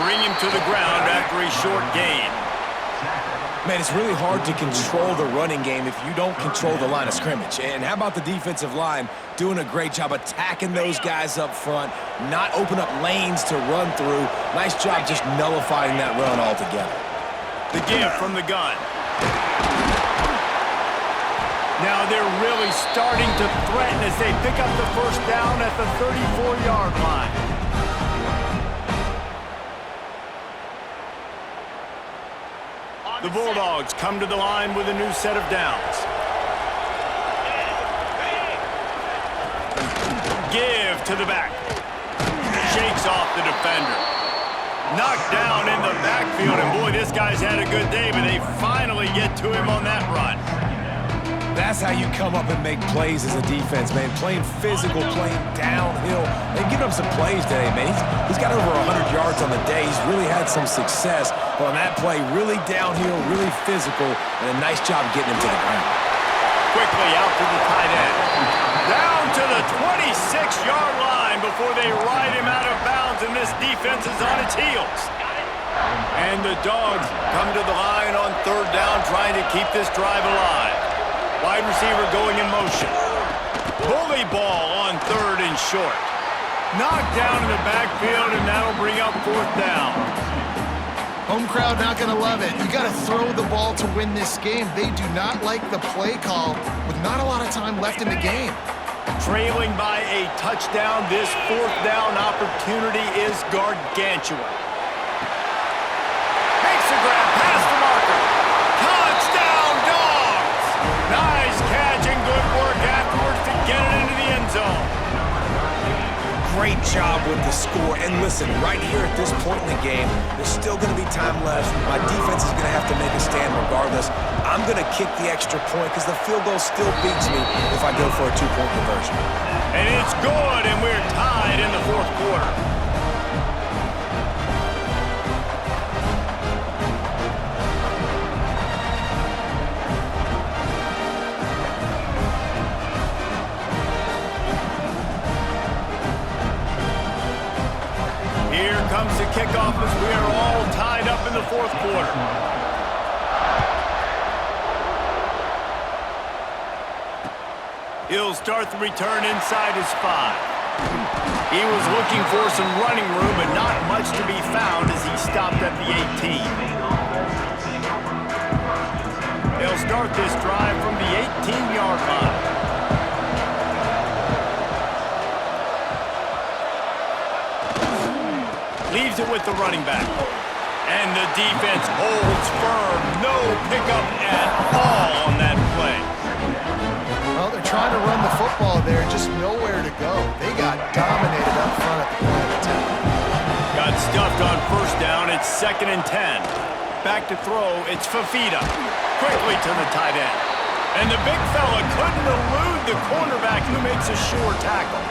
bring him to the ground after a short gain. Man, it's really hard to control the running game if you don't control the line of scrimmage. And how about the defensive line doing a great job attacking those guys up front, not open up lanes to run through. Nice job just nullifying that run altogether. The give from the gun. Now they're really starting to threaten as they pick up the first down at the 34-yard line. The Bulldogs come to the line with a new set of downs. Give to the back. Shakes off the defender. Knocked down in the backfield, and boy, this guy's had a good day, but they finally get to him on that run. That's how you come up and make plays as a defense, man. Playing physical, playing downhill. They've given him some plays today, man. He's got over 100 yards on the day. He's really had some success. But on that play, really downhill, really physical, and a nice job getting him to the ground. Quickly out to the tight end. Down to the 26-yard line before they ride him out of bounds, and this defense is on its heels. And the Dogs come to the line on third down, trying to keep this drive alive. Wide receiver going in motion. Bully ball on third and short. Knocked down in the backfield, and that'll bring up fourth down. Home crowd not going to love it. You got to throw the ball to win this game. They do not like the play call with not a lot of time left in the game. Trailing by a touchdown, this fourth down opportunity is gargantuan. Makes the grab past the marker. Touchdown, Dogs! Nice catch and good work afterwards to get it into the end zone. Great job with the score. And listen, right here at this point in the game, there's still going to be time left. My defense is going to have to make a stand regardless. I'm going to kick the extra point because the field goal still beats me if I go for a two-point conversion. And it's good, and we're tied in the fourth quarter. Here comes the kickoff as we are all tied up in the fourth quarter. He'll start the return inside his 5. He was looking for some running room, but not much to be found as he stopped at the 18. They'll start this drive from the 18-yard line. Leaves it with the running back. And the defense holds firm. No pickup at all on that play. Well, they're trying to run the football there, just nowhere to go. They got dominated up front at the point of attack. Got stuffed on first down. It's 2nd and 10. Back to throw. It's Fafita. Quickly to the tight end. And the big fella couldn't elude the cornerback who makes a sure tackle.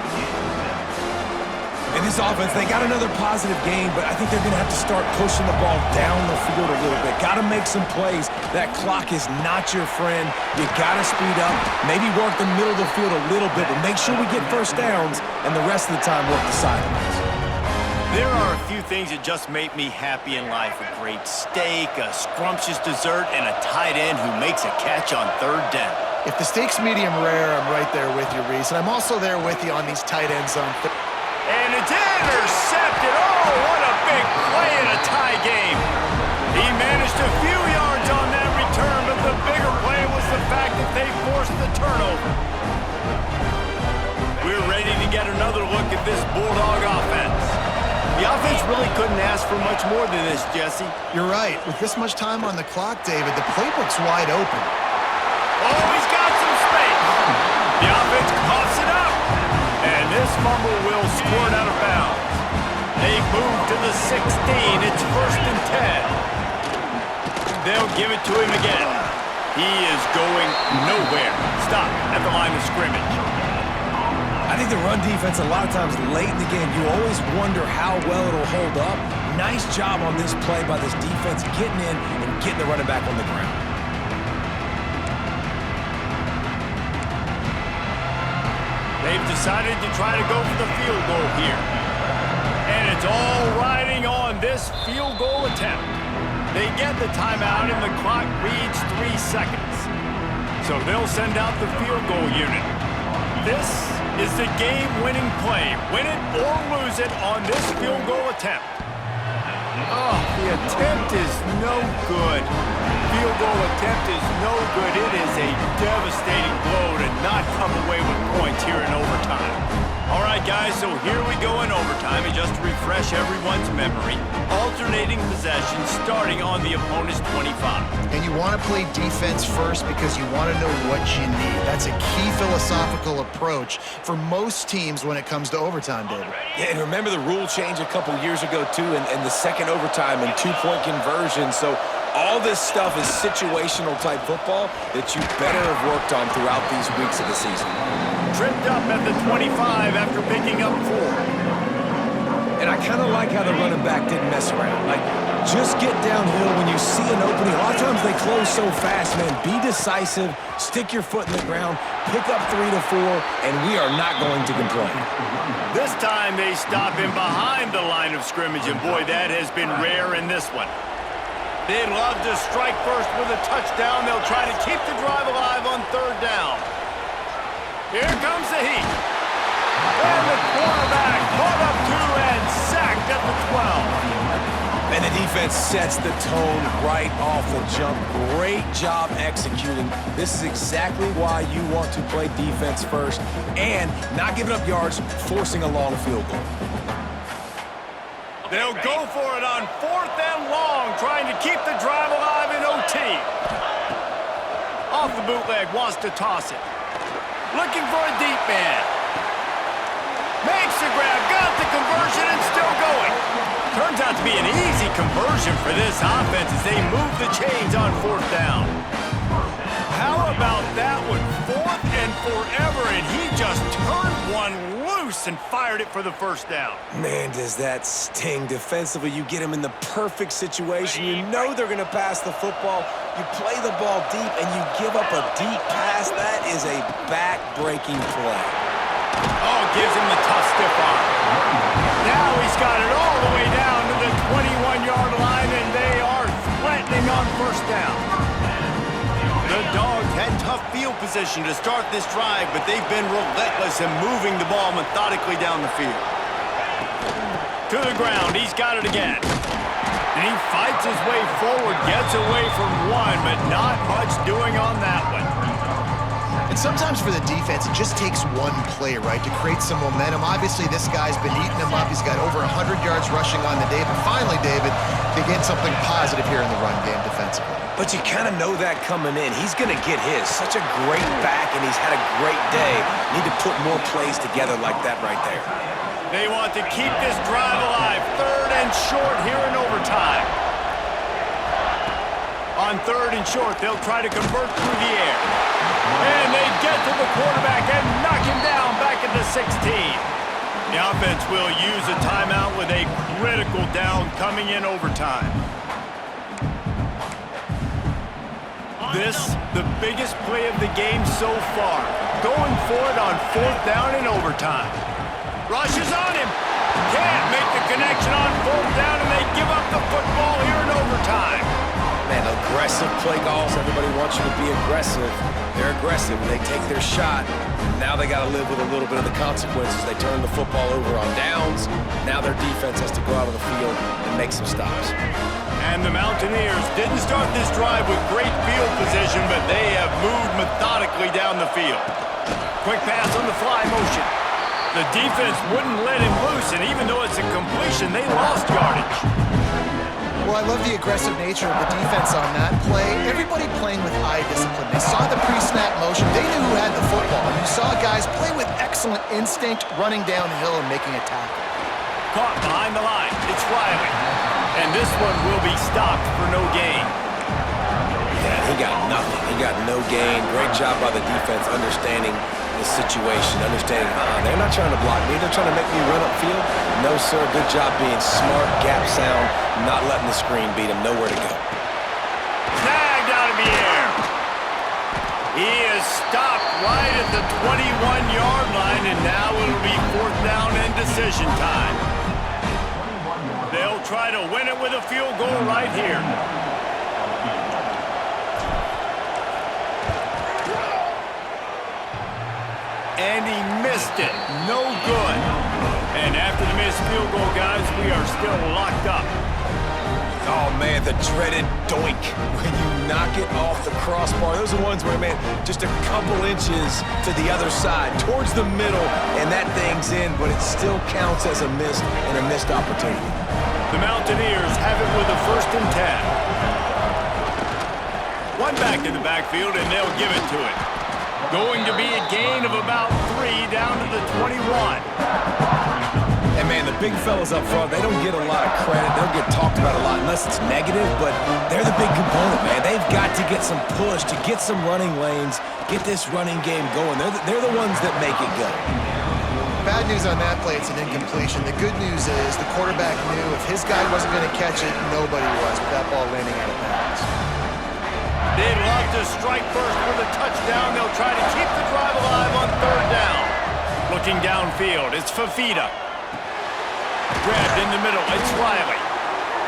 In this offense, they got another positive game, but I think they're going to have to start pushing the ball down the field a little bit. Got to make some plays. That clock is not your friend. You got to speed up, maybe work the middle of the field a little bit, but make sure we get first downs, and the rest of the time work the sidelines. There are a few things that just make me happy in life. A great steak, a scrumptious dessert, and a tight end who makes a catch on third down. If the steak's medium rare, I'm right there with you, Reese. And I'm also there with you on these tight ends on third. And it's intercepted. Oh, what a big play in a tie game. He managed a few yards on that return, but the bigger play was the fact that they forced the turnover. We're ready to get another look at this Bulldog offense. The offense really couldn't ask for much more than this, Jesse. You're right. With this much time on the clock, David, the playbook's wide open. Oh, he's got some space. The offense coughs it up. And this fumble will squirt out of bounds. They move to the 16. It's 1st and 10. They'll give it to him again. He is going nowhere. Stop at the line of scrimmage. I think the run defense, a lot of times late in the game, you always wonder how well it'll hold up. Nice job on this play by this defense getting in and getting the running back on the ground. They've decided to try to go for the field goal here. And it's all riding on this field goal attempt. They get the timeout and the clock reads 3 seconds. So they'll send out the field goal unit. This is the game-winning play. Win it or lose it on this field goal attempt. Oh, the attempt is no good. Field goal attempt is no good. It is a devastating blow to not come away with points here in overtime. All right, guys, so here we go in overtime, and just to refresh everyone's memory, alternating possession starting on the opponent's 25. And you want to play defense first because you want to know what you need. That's a key philosophical approach for most teams when it comes to overtime, David. Yeah, and remember the rule change a couple years ago, too, and the second overtime and two-point conversion. So all this stuff is situational type football that you better have worked on throughout these weeks of the season. Tripped up at the 25 after picking up 4. And I kind of like how the running back didn't mess around. Like, just get downhill when you see an opening. A lot of times they close so fast, man. Be decisive, stick your foot in the ground, pick up 3 to 4, and we are not going to complain. This time they stop him behind the line of scrimmage, and boy, that has been rare in this one. They'd love to strike first with a touchdown. They'll try to keep the drive alive on 3rd down. Here comes the heat. And the quarterback caught up 2 and sacked at the 12. And the defense sets the tone right off the jump. Great job executing. This is exactly why you want to play defense first and not giving up yards, forcing a long field goal. They'll go for it on 4th and long, trying to keep the drive alive in OT. Off the bootleg, wants to toss it. Looking for a deep man. Makes the grab, got the conversion, and still going. Turns out to be an easy conversion for this offense as they move the chains on 4th down. How about that one? 4th and forever, and he just turned one loose and fired it for the 1st down. Man, does that sting defensively. You get him in the perfect situation. You know they're going to pass the football. You play the ball deep, and you give up a deep pass. That is a back-breaking play. Oh, gives him the tough stiff arm. Now he's got it all the way down to the 21-yard line, and they are threatening on 1st down. The Dogs had tough field position to start this drive, but they've been relentless in moving the ball methodically down the field. To the ground, he's got it again. And he fights his way forward, gets away from one, but not much doing on that one. And sometimes for the defense, it just takes one play, right, to create some momentum. Obviously, this guy's been eating them up. He's got over 100 yards rushing on the day. But finally, David, they get something positive here in the run game defensively. But you kind of know that coming in. He's going to get his. Such a great back, and he's had a great day. Need to put more plays together like that right there. They want to keep this drive alive. 3rd and short here in overtime. On 3rd and short, they'll try to convert through the air. And they get to the quarterback and knock him down back at the 16. The offense will use a timeout with a critical down coming in overtime. This, the biggest play of the game so far. Going for it on 4th down in overtime. Rushes on him. Can't make the connection on 4th down, and they give up the football here in overtime. Man, aggressive play calls. Everybody wants you to be aggressive. They're aggressive. They take their shot. Now they got to live with a little bit of the consequences. They turn the football over on downs. Now their defense has to go out of the field and make some stops. And the Mountaineers didn't start this drive with great field position, but they have moved methodically down the field. Quick pass on the fly motion. The defense wouldn't let him loose, and even though it's a completion, they lost yardage. Well, I love the aggressive nature of the defense on that play. Everybody playing with eye discipline. They saw the pre-snap motion. They knew who had the football. You saw guys play with excellent instinct, running downhill and making a tackle. Caught behind the line. It's Riley. And this one will be stopped for no gain. Yeah, he got nothing. He got no gain. Great job by the defense understanding the situation, understanding, they're not trying to block me. They're trying to make me run upfield. No, sir. Good job being smart, gap sound, not letting the screen beat him. Nowhere to go. Snagged out of the air. He is stopped right at the 21-yard line, and now it'll be 4th down and decision time. They'll try to win it with a field goal right here. And he missed it. No good. And after the missed field goal, guys, we are still locked up. Oh, man, the dreaded doink when you knock it off the crossbar. Those are ones where, man, just a couple inches to the other side, towards the middle, and that thing's in, but it still counts as a miss and a missed opportunity. The Mountaineers have it with a 1st and 10. One back in the backfield, and they'll give it to it. Going to be a gain of about 3 down to the 21. And, man, the big fellas up front, they don't get a lot of credit. They don't get talked about a lot unless it's negative, but they're the big component, man. They've got to get some push, to get some running lanes, get this running game going. They're the ones that make it go. Bad news on that play, it's an incompletion. The good news is the quarterback knew if his guy wasn't going to catch it, nobody was with that ball landing out of bounds. They'd love to strike first with a touchdown. They'll try to keep the drive alive on 3rd down. Looking downfield, it's Fafita. Grabbed in the middle, it's Riley.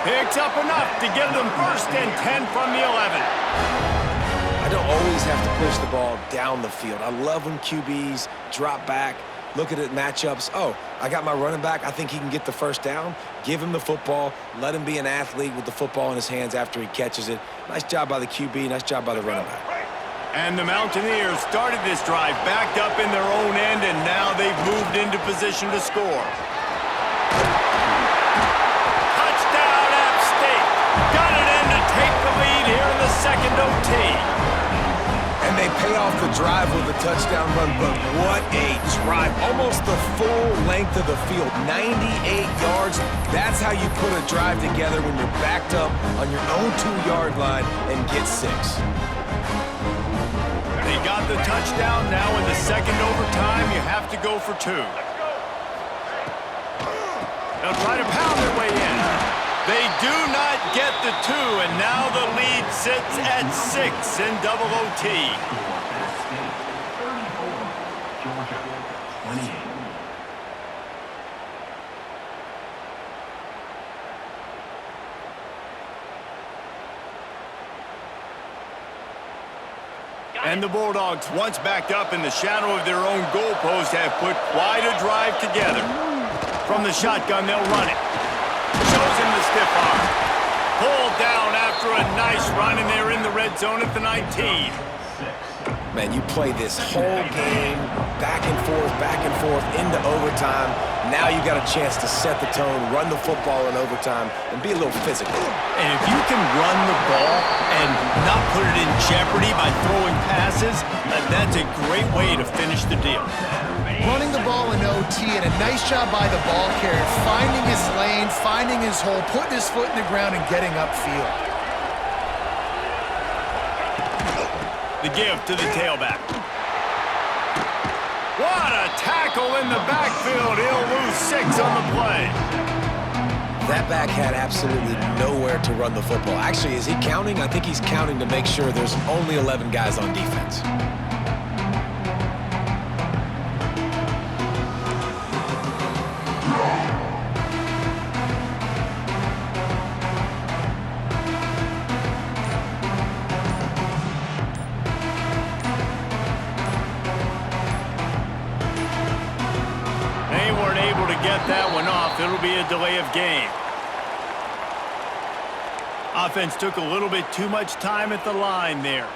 Picks up enough to give them 1st and 10 from the 11. I don't always have to push the ball down the field. I love when QBs drop back, look at it matchups. Oh, I got my running back. I think he can get the 1st down. Give him the football. Let him be an athlete with the football in his hands after he catches it. Nice job by the QB. Nice job by the running back. And the Mountaineers started this drive backed up in their own end, and now they've moved into position to score. Touchdown, App State. Got it in to take the lead here in the 2nd OT. And they pay off the drive with a touchdown run, but what a drive. Almost the full length of the field, 98 yards. That's how you put a drive together when you're backed up on your own 2-yard line and get 6. They got the touchdown. Now in the 2nd overtime, you have to go for 2. They'll try to pound their way in. They do not get the 2, and now the lead sits at 6 in double OT. Georgia, 28. And the Bulldogs, once backed up in the shadow of their own goalpost, have put quite a drive together. From the shotgun, they'll run it. Shows him the stiff arm. Pulled down after a nice run, and they're in the red zone at the 19. Man, you play this whole game back and forth, into overtime. Now you got a chance to set the tone, run the football in overtime, and be a little physical. And if you can run the ball and not put it in jeopardy by throwing passes, that's a great way to finish the deal. Running the ball in OT, and a nice job by the ball carrier, finding his lane, finding his hole, putting his foot in the ground, and getting upfield. The give to the tailback. What a tackle in the backfield. He'll lose 6 on the play. That back had absolutely nowhere to run the football. Actually, is he counting? I think he's counting to make sure there's only 11 guys on defense. That one off. It'll be a delay of game. Offense took a little bit too much time at the line there.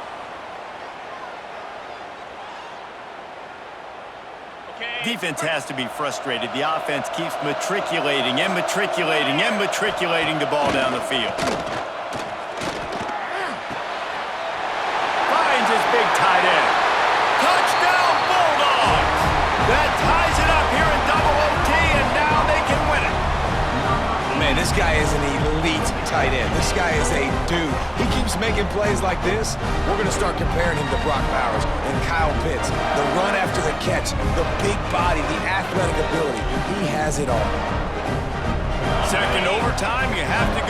Defense has to be frustrated. The offense keeps matriculating and matriculating and matriculating the ball down the field. Finds his big tight end. Touchdown Bulldogs! That ties it up here in double OT, and now they can win it. Man, this guy is an elite tight end. This guy is a dude. He keeps making plays like this. We're going to start comparing him to Brock Bowers and Kyle Pitts. The run after the catch, the big body, the athletic ability. He has it all. 2nd overtime, you have to go